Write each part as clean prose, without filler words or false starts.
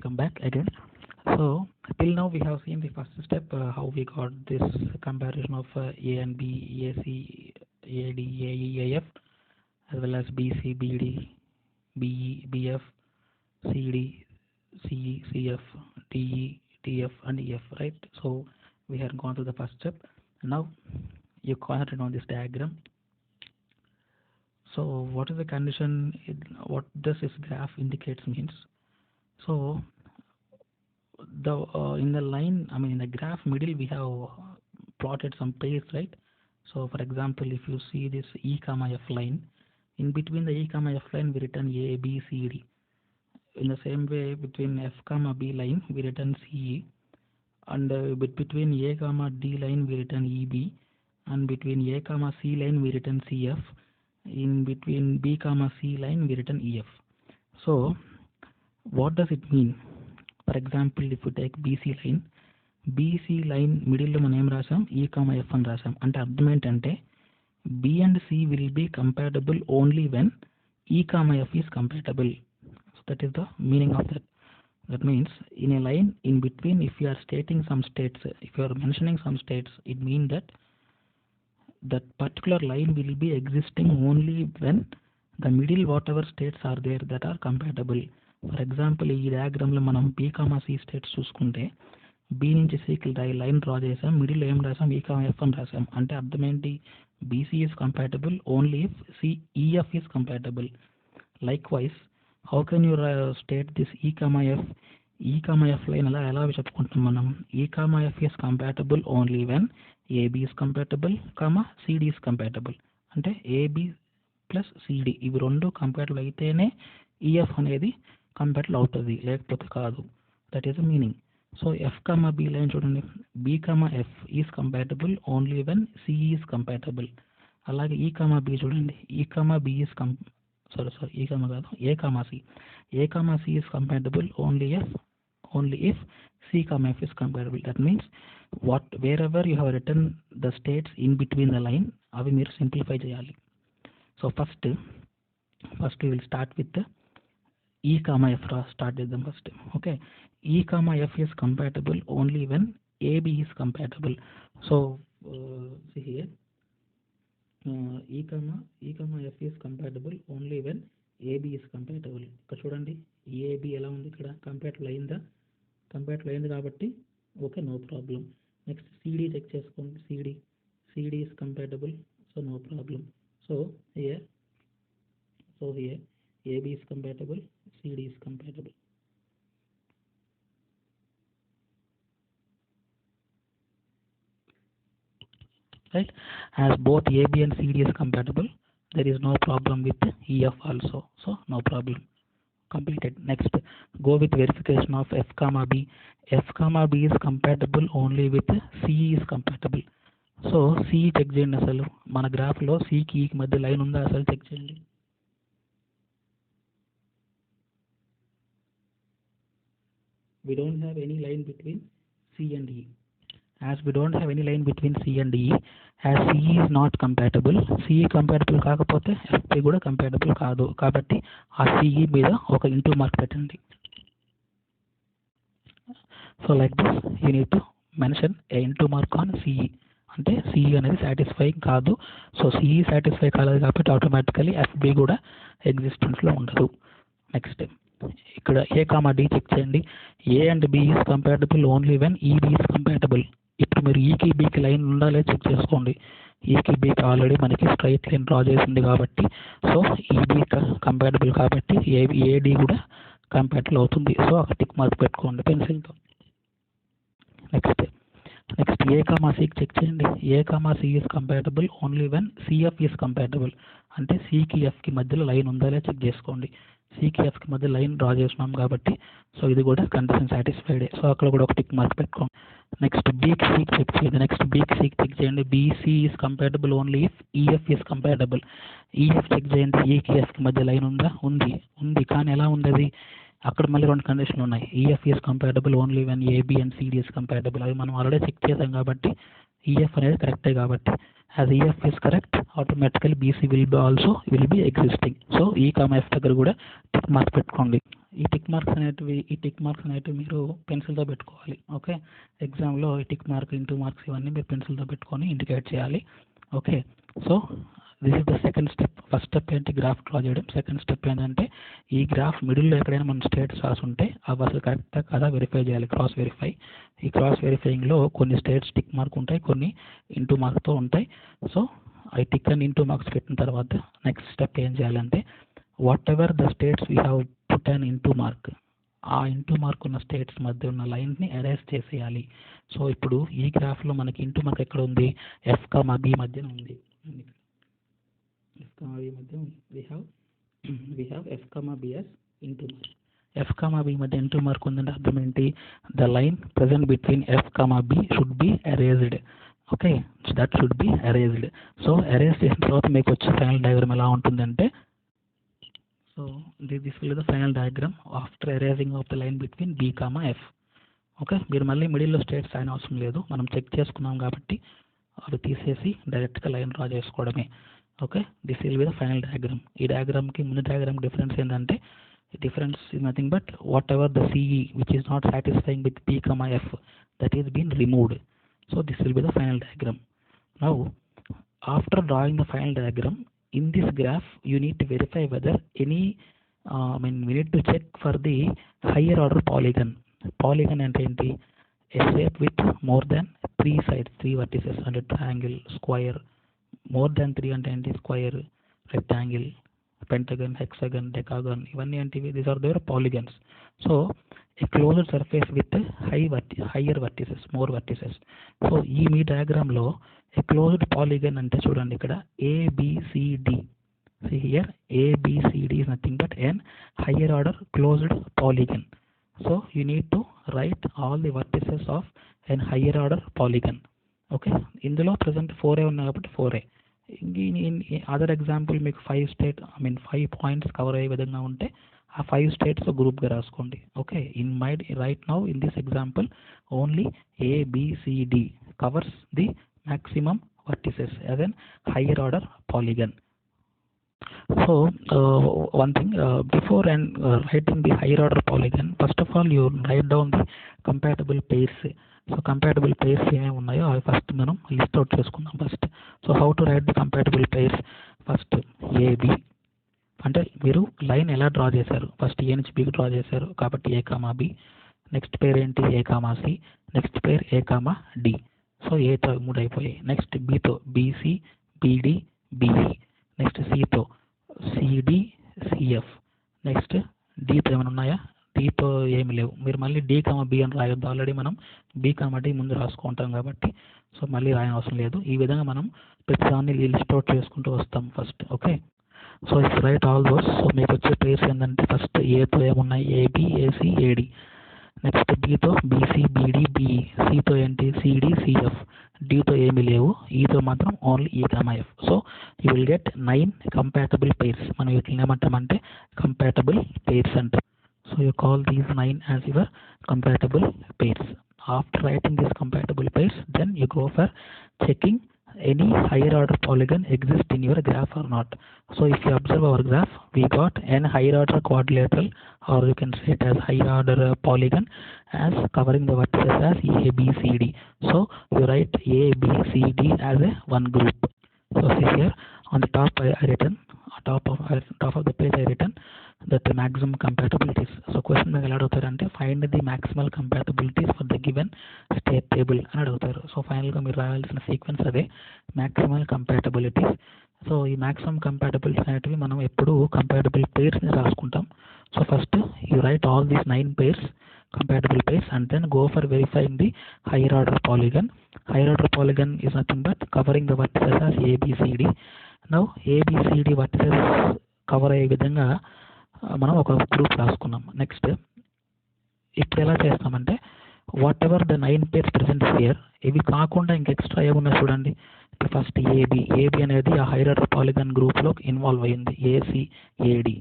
welcome back again. So till now we have seen the first step, how we got this comparison of A and B, AC, AD, AE, AF, as well as BC, BD, BE, BF, CD, CE, CF, DE, TF, and EF, right? So we have gone to the first step. Now you concentrate on this diagram. So what is the condition? What does this graph indicates means? So the in the line, in the graph middle we have plotted some pairs, right? So for example, if you see this E comma F line, in between the E comma F line we written A, B, C, D. In the same way, between F comma B line we written CE, and between A comma D line we written EB, and between A comma C line we written CF. In between B comma C line we written EF. So what does it mean? For example, if you take BC line middle లో మనం ఏం రాసాం E comma F అని రాసాం. అంటే అర్థం ఏంటంటే B and C will be compatible only when E comma F is compatible. So that is the meaning of that. That means in a line in between, if you are stating some states, if you are mentioning some states, it means that that particular line will be existing only when the middle whatever states are there that are compatible. For example, ఈ డయాగ్రామ్లో మనం B comma C states చూసుకుంటే B నుంచి Cకి line draw చేసాం, middle ఏం రాసాం E comma F అని రాసాం. అంటే అర్థం ఏంటి? BC is compatible only if EF is compatible. Likewise, how can you state this E comma F line ఎలా చెప్పుకుంటాం మనం? E comma F is compatible only when AB is compatible, CD is compatible. అంటే AB plus CD ఇవి రెండు compatible అయితేనే EF అనేది compatible అవుతుంది, లేకపోతే కాదు. That is the meaning. So F comma B line చూడండి, B comma F is compatible only when CE is compatible. అలాగే E comma B చూడండి, E comma B is E comma కాదు, A comma C. A comma C is compatible only if C comma F is compatible. That means wherever you have written the states in between the line, అవి మీరు simplify చేయాలి. So first we will start with the E comma F. Start with them first. Okay, E comma F is compatible only when AB is compatible. So see here, E comma F is compatible only when AB is compatible. ఇక్కడ చూడండి, AB ఎలా ఉంది, ఇక్కడ compatible అయిందా? Compatible అయింది కాబట్టి okay, no problem. Next CD check చేసుకోండి, CD is compatible, so no problem. So here AB is compatible, CD is compatible. Right? As both AB and CD is compatible, there is no problem with EF also. So no problem. Completed. Next, go with verification of F comma B. F comma B is compatible only with CE is compatible. So CE check చేయండి. అసలు మన గ్రాఫ్లో Cకి Eకి మధ్య line ఉందా అసలు check చేయండి. We don't have any line between C and E. As we don't have any line between C and E, as CE is not compatible, CE compatible కాకపోతే FP కూడా compatible కాదు. కాబట్టి ఆ CE మీద ఒక ఇంటూ మార్క్ పెట్టండి. So like this you need to mention A into mark on CE. అంటే CE అనేది సాటిస్ఫై కాదు. సో CE సాటిస్ఫై కాలేదు కాబట్టి ఆటోమేటికలీ FB కూడా ఎగ్జిస్టెన్స్లో ఉండదు. నెక్స్ట్ ఇక్కడ A comma D చెక్ చేయండి. A and B is compatible only when EB is compatible. ఇప్పుడు మీరు ఈకి బీకి లైన్ ఉండాలి చెక్ చేసుకోండి. ఈకి బీకి ఆల్రెడీ మనకి స్ట్రైట్ లైన్ డ్రా చేసింది కాబట్టి, సో ఈబీ కంపాటబుల్ కాబట్టి ఏడి కూడా కంపాటబుల్ అవుతుంది. సో అక్కడ టిక్ మార్క్ పెట్టుకోండి పెన్సిల్తో. Next A comma C check చేయండి. A comma C is compatible only when CF is compatible. అంటే Cకి Fకి మధ్యలో లైన్ ఉందా లేదా చెక్ చేసుకోండి. Cకి Fకి మధ్య లైన్ డ్రా చేసినాం కాబట్టి సో ఇది కూడా కండిషన్ సాటిస్ఫైడ్. సో అక్కడ కూడా ఒక టిక్ మార్క్ పెట్టుకోండి. నెక్స్ట్ Bకి Cకి చెక్ చేయండి. చెక్ చేయండి. BC is compatible only if EF is compatible. EF check చేయండి. Eకి Fకి మధ్య లైన్ ఉందా? ఉంది కానీ ఎలా ఉంది అది? అక్కడ మళ్ళీ రెండు కండిషన్లు ఉన్నాయి. EF is compatible only when AB and CD is compatible. అవి మనం ఆల్రెడీ చెక్ చేసాం కాబట్టి EF అనేది కరెక్టే కాబట్టి. as EF is correct, automatically BC will be existing. So E, F దగ్గర కూడా టిక్ మార్క్ పెట్టుకోండి. ఈ టిక్ మార్క్స్ అనేటివి మీరు పెన్సిల్తో పెట్టుకోవాలి. ఓకే, ఎగ్జామ్లో ఈ టిక్ మార్క్, ఇంటూ మార్క్స్ ఇవన్నీ మీరు పెన్సిల్తో పెట్టుకొని ఇండికేట్ చేయాలి. Okay, so this is the second step. First step ఏంటి, గ్రాఫ్ డ్రా చేయడం. సెకండ్ స్టెప్ ఏంటంటే ఈ గ్రాఫ్ మిడిల్లో ఎక్కడైనా మనం స్టేట్స్ రాసుంటే అవి అసలు కరెక్టా కదా వెరిఫై చేయాలి, క్రాస్ వెరిఫై. ఈ క్రాస్ వెరిఫైయింగ్లో కొన్ని స్టేట్స్ టిక్ మార్క్ ఉంటాయి, కొన్ని ఇంటూ మార్క్తో ఉంటాయి. So I tick and into marks పెట్టిన తర్వాత నెక్స్ట్ స్టెప్ ఏం చేయాలంటే what ever the states we have put and into mark, ఆ ఇంటూ మార్క్ ఉన్న స్టేట్స్ మధ్య ఉన్న లైన్ని ఎరేజ్ చేసేయాలి. సో ఇప్పుడు ఈ గ్రాఫ్లో మనకి ఇంటూ మార్క్ ఎక్కడ ఉంది, ఎఫ్ కామా బి మధ్యన ఉంది. ఎఫ్ కామా బి మధ్య we have f comma b as into mark. F comma B మధ్య ఇంటూ మార్క్ ఉందంటే అర్థం ఏంటి, the line present between F comma B should be erased. Okay, that should be erased. So erase చేసిన తర్వాత మీకు వచ్చే final diagram ఎలా ఉంటుందంటే, so this will the final diagram after erasing of the line between B comma F. Okay, మీరు మళ్ళీ మిడిల్లో states అయిన అవసరం లేదు, మనం చెక్ చేసుకున్నాం కాబట్టి అవి తీసేసి డైరెక్ట్గా లైన్ డ్రా చేసుకోవడమే. Okay, this will be the final diagram. ఈ డయాగ్రామ్కి ముందు డయాగ్రామ్ డిఫరెన్స్ ఏంటంటే, difference is nothing but whatever the CE which is not satisfying with P comma F, that is been removed. So this will be the final diagram. Now after drawing the final diagram, in this graph you need to verify whether any we need to check for the higher order polygon. Polygon and enti a shape with more than 3 sides, 3 vertices, and a triangle, square, more than 3 and enti square, rectangle, pentagon, hexagon, decagon, ఇవన్నీ ఏంటివి, these are their polygons. So a closed surface with higher vertices, more vertices. So ఈ మీ డయాగ్రామ్లో a closed polygon అంటే చూడండి ఇక్కడ ABCD. See here ABCD is nothing but an higher order closed polygon. So you need to write all the vertices of an higher order polygon. Okay, ఇందులో present 4A ఉన్నాయి కాబట్టి 4A. Other example మీకు 5 points cover అయ్యే విధంగా ఉంటే ఆ 5 states గ్రూప్గా రాసుకోండి. Okay, in my right now in this example only ABCD covers the maximum vertices as an higher order polygon. So one thing, before and writing the higher order polygon, first of all you write down the compatible pairs. So compatible pairs ఏమేమి ఉన్నాయో అవి first మనం list out చేసుకుందాం first. So how to write the compatible pairs, first AB అంటే మీరు line ఎలా draw చేశారు, first ఏ నుంచి బికి డ్రా చేశారు కాబట్టి A comma B. Next pair ఏంటి, A comma C. Next pair A comma D. So ఏతో 3 అయిపోయాయి. నెక్స్ట్ బితో బీసీ, బీడి, బిఈ. నెక్స్ట్ సితో సిడి, సిఎఫ్. నెక్స్ట్ డితో ఏమైనా ఉన్నాయా, డితో ఏమి లేవు. మీరు మళ్ళీ డి కామా బి అని రాయొద్దు, ఆల్రెడీ మనం బి కామా డి ముందు రాసుకుంటాం కాబట్టి సో మళ్ళీ రాయని అవసరం లేదు. ఈ విధంగా మనం ప్రతిదాన్ని లిస్ట్ అవుట్ చేసుకుంటూ వస్తాం first. Okay, so if write all those, so మీకు వచ్చే పేర్స్ ఏంటంటే ఫస్ట్ ఏతో ఏమున్నాయి, ఏబి, ఏసి, ఏడి. నెక్స్ట్ బితో బీసీ, బీడి, బిఈ. సితో ఏంటి, సిడి, సిఎఫ్. డితో ఏమి లేవు, ఈతో మాత్రం ఓన్లీ ఈ comma F. So you will get 9 compatible pairs. మనం వీటిని ఏమంటామంటే కంపాటబుల్ పేర్స్ అంటాం. So you call these 9 as your compatible pairs. After writing these compatible pairs, then you go for checking any higher order polygon exists in your graph or not. So if you observe our graph, we got an higher order quadrilateral, or you can say it as higher order polygon, as covering the vertices as A, B, C, D. So you write A, B, C, D as a one group. So see here on the top I written, top of the page I written that the maximum compatibilities. So question మీకు ఎలా అడుగుతారంటే find the maximal compatibilities for the given state table అని అడుగుతారు. So ఫైనల్గా మీరు రాయాల్సిన sequence అదే, maximal compatibilities. So ఈ మ్యాక్సిమం కంపాటబిలిటీస్ అనేటివి మనం ఎప్పుడు కంపాటబుల్ పేర్స్ని రాసుకుంటాం. So first you write all these 9 pairs, compatible pairs, and then go for verifying the higher order polygon. Higher order polygon is nothing but covering the vertices as A, B, C, D. Now A, B, C, D vertices cover అయ్యే విధంగా మనం ఒక group రాసుకున్నాం. Next ఇప్పుడు ఎలా చేస్తామంటే what ever the 9 pairs present here, ఇవి కాకుండా ఇంక ఎక్స్ట్రా ఏమున్నాయి చూడండి. ఇప్పుడు ఫస్ట్ ఏబి అనేది ఆ హైయర్ ఆర్డర్ పాలిగాన్ గ్రూప్లో ఇన్వాల్వ్ అయ్యింది, AC, AD.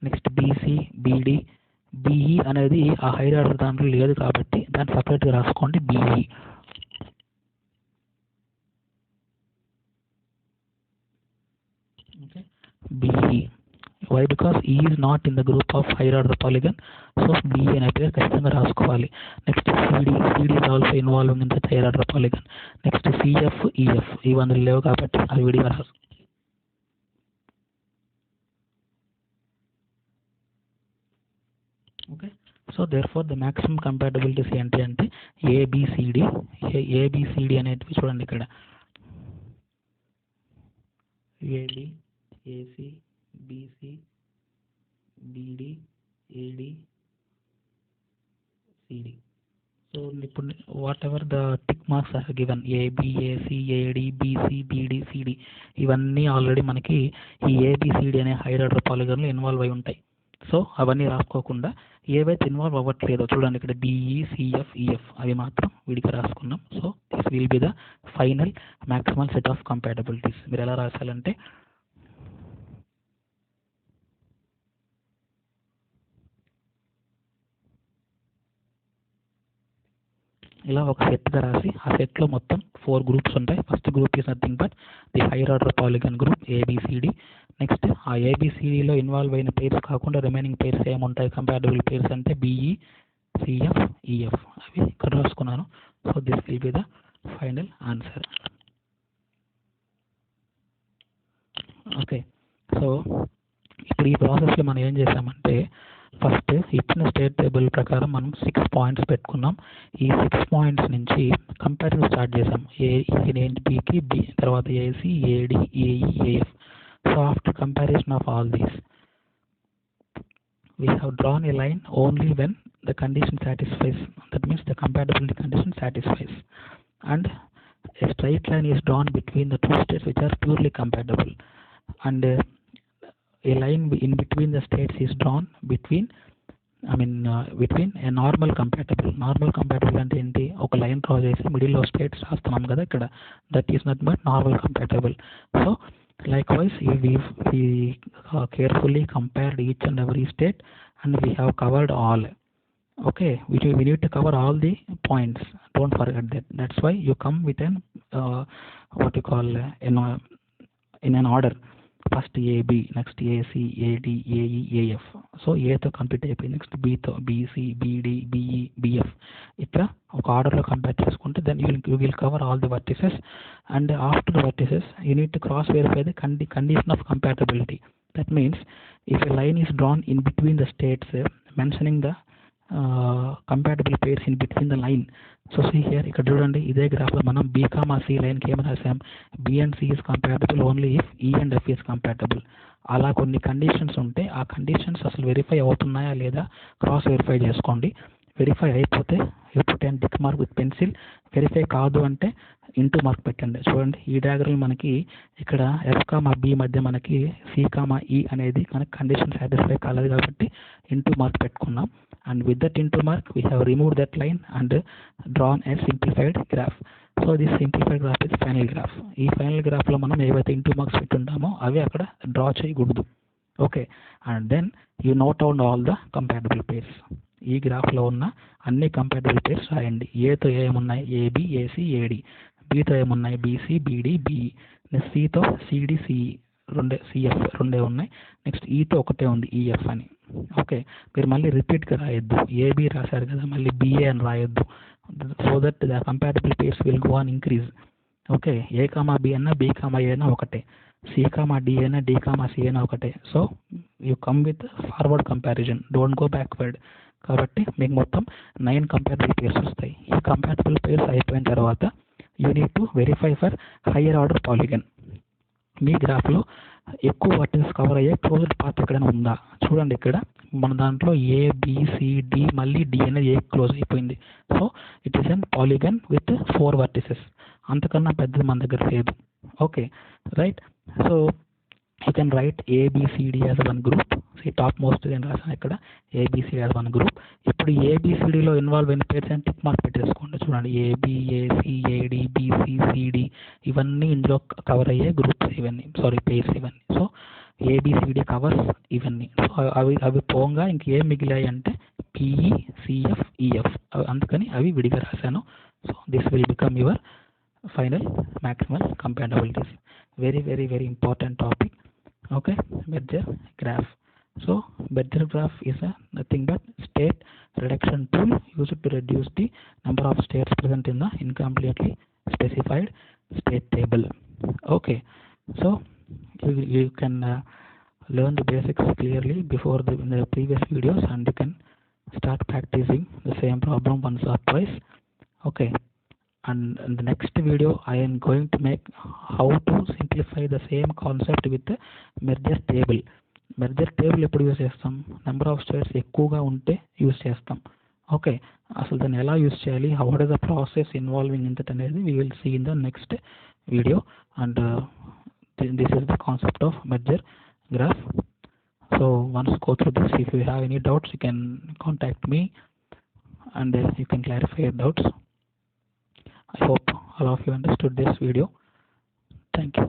Next BC, BD, BE అనేది ఆ హైయర్ ఆర్డర్ దాంట్లో లేదు కాబట్టి దాన్ని సపరేట్గా రాసుకోండి, BE. BE. Why? Because E is not in the group of higher order polygon, so BE అనే పేరు ఖచ్చితంగా రాసుకోవాలి. Next CD is also involving in the higher order polygon. Next CF, EF ఇవి అందులో లేవు కాబట్టి అవి విడిగా రాసు. Okay, so therefore the maximum compatibilities ఏంటి అంటే ABCD అనేటివి చూడండి ఇక్కడ AD, AC, BC, BD, AD, CD. So ఇప్పుడు whatever the tick marks are given AB, AC, AD, BC, BD, CD ఇవన్నీ ఆల్రెడీ మనకి ఈ ABCD అనే హైయర్ ఆర్డర్ పాలిగాన్లో ఇన్వాల్వ్ అయి ఉంటాయి. సో అవన్నీ రాసుకోకుండా ఏవైతే ఇన్వాల్వ్ అవ్వట్లేదో చూడండి ఇక్కడ BE, CF, EF అవి మాత్రం విడిగా రాసుకున్నాం. So this will be the final maximal set of compatibilities. మీరు ఎలా రాసాలంటే ఇలా ఒక సెట్గా రాసి ఆ సెట్లో మొత్తం 4 గ్రూప్స్ ఉంటాయి. First group is nothing but the hire order polygon group ABCD. Next ఆ ABCDలో ఇన్వాల్వ్ అయిన పేర్స్ కాకుండా రిమైనింగ్ పేర్స్ ఏముంటాయి కంపాటబుల్ పేర్స్ అంటే BE, CF, EF అవి ఇక్కడ రాసుకున్నాను. So this will be the final answer. Okay, so ఇప్పుడు ఈ ప్రాసెస్లో మనం ఏం చేసామంటే ఫస్ట్ ఇచ్చిన స్టేట్ టేబుల్ ప్రకారం మనం 6 పాయింట్స్ పెట్టుకున్నాం. ఈ 6 పాయింట్స్ నుంచి కంపారిజన్ స్టార్ట్ చేసాం. Bకి B, తర్వాత AC, AD, AE, AF. So after comparison of all these we have drawn a line only when the condition satisfies, that means the compatibility condition satisfies, and a straight line is drawn between the two states which are purely compatible, and a line in between the states is drawn between a normal compatible అంటే ఏంటి, ఒక line draw చేసి మిడిల్లో states రాస్తున్నాం కదా ఇక్కడ, that is not but normal compatible. So likewise we carefully compared each and every state and we have covered all. Okay, we need to cover all the points, don't forget that. That's why you come with an what you call in an order. First AB, next AC, AD, AE, AF. So ఏతో complete అయిపోయింది. Next Bతో BC, BD, BE, BF ఇట్లా ఒక ఆర్డర్లో compare చేసుకుంటే then you will cover all the vertices, and after the vertices you need to cross verify the condition of compatibility. That means if a line is drawn in between the states mentioning the compatible pairs in between the line. So see here ఇక్కడ చూడండి, ఇదే గ్రాఫ్లో మనం B, C లైన్కి ఏమి రాసాం, B and C is compatible only if E and F is compatible. అలా కొన్ని కండిషన్స్ ఉంటే ఆ కండిషన్స్ అసలు వెరిఫై అవుతున్నాయా లేదా క్రాస్ వెరిఫై చేసుకోండి. వెరిఫై అయిపోతే you put and tick mark with pencil, verify కాదు అంటే ఇంటూ మార్క్ పెట్టండి. చూడండి ఈ డయాగ్రమ్ మనకి ఇక్కడ F, B మధ్య మనకి C, E అనేది మనకి కండిషన్ సాటిస్ఫై కాలేదు కాబట్టి ఇంటూ మార్క్ పెట్టుకున్నాం. And with that into mark we have removed that line and drawn a simplified graph. So this simplified graph is final graph. ఈ ఫైనల్ గ్రాఫ్లో మనం ఏవైతే ఇంటూ మార్క్స్ పెట్టుంటామో అవి అక్కడ డ్రా చేయకూడదు. Okay, and then you note down all the compatible pairs. ఈ గ్రాఫ్లో ఉన్న అన్ని కంపాటబుల్ పేర్స్ రాయండి. ఏతో ఏమున్నాయి AB, AC, AD. Bతో ఏమున్నాయి BC, BD, BE. నెక్స్ట్ Cతో CD, CE CF రెండే ఉన్నాయి. నెక్స్ట్ ఈతో ఒకటే ఉంది EF అని. ఓకే, మీరు మళ్ళీ రిపీట్గా రాయొద్దు. AB రాశారు కదా మళ్ళీ BA అని రాయొద్దు. So that the compatible pairs will go on increase. Okay, A, B అన్నా B, A అయినా ఒకటే, C, D అయినా D, C అయినా ఒకటే. So you come with forward comparison, don't go backward. కాబట్టి మీకు మొత్తం 9 కంపాటబుల్ పేర్స్ వస్తాయి. ఈ కంపాటబుల్ పేర్స్ అయిపోయిన తర్వాత you need to verify for higher order polygon. మీ గ్రాఫ్లో ఎక్కువ వర్టిసెస్ కవర్ అయ్యే క్లోజ్డ్ పాత్ ఎక్కడైనా ఉందా చూడండి. ఇక్కడ మన దాంట్లో ABCD మళ్ళీ D అనేది A క్లోజ్ అయిపోయింది. So it is an polygon with 4 vertices. అంతకన్నా పెద్దది మన దగ్గర లేదు. Okay right. So you can write ABCD as one group. Top most నేను రాసాను ఇక్కడ ABCD యాజ్ వన్ గ్రూప్. ఇప్పుడు ABCDలో ఇన్వాల్వ్ అయిన పేర్స్ అని టిక్ మార్క్ పెట్టేసుకోండి. చూడండి AB, AC, AD, BC, CD ఇవన్నీ ఇందులో కవర్ అయ్యే గ్రూప్స్ ఇవన్నీ, పేర్స్ ఇవన్నీ. సో ABCD కవర్స్ ఇవన్నీ. సో అవి పోగా ఇంకేం మిగిలాయి అంటే PE, CF, EF. అందుకని అవి విడిగా రాశాను. So this will become your final maximal compatibilities. Very important topic. Okay, merger graph. So merger graph is a nothing but state reduction tool used to reduce the number of states present in the incompletely specified state table. Okay, so you can learn the basics clearly before in the previous videos, and you can start practicing the same problem once or twice. Okay, and in the next video I am going to make how to simplify the same concept with the merger table. Merger table ఎప్పుడు use చేస్తాం? Number of states ఎక్కువగా ఉంటే use చేస్తాం. Okay, అసలు దాన్ని ఎలా use చేయాలి, how what is the process involving in that అనేది we will see in the next video. And this is the concept of merger graph. So once go through this, if you have any doubts you can contact me and you can clarify your doubts. I hope all of you understood this video. Thank you.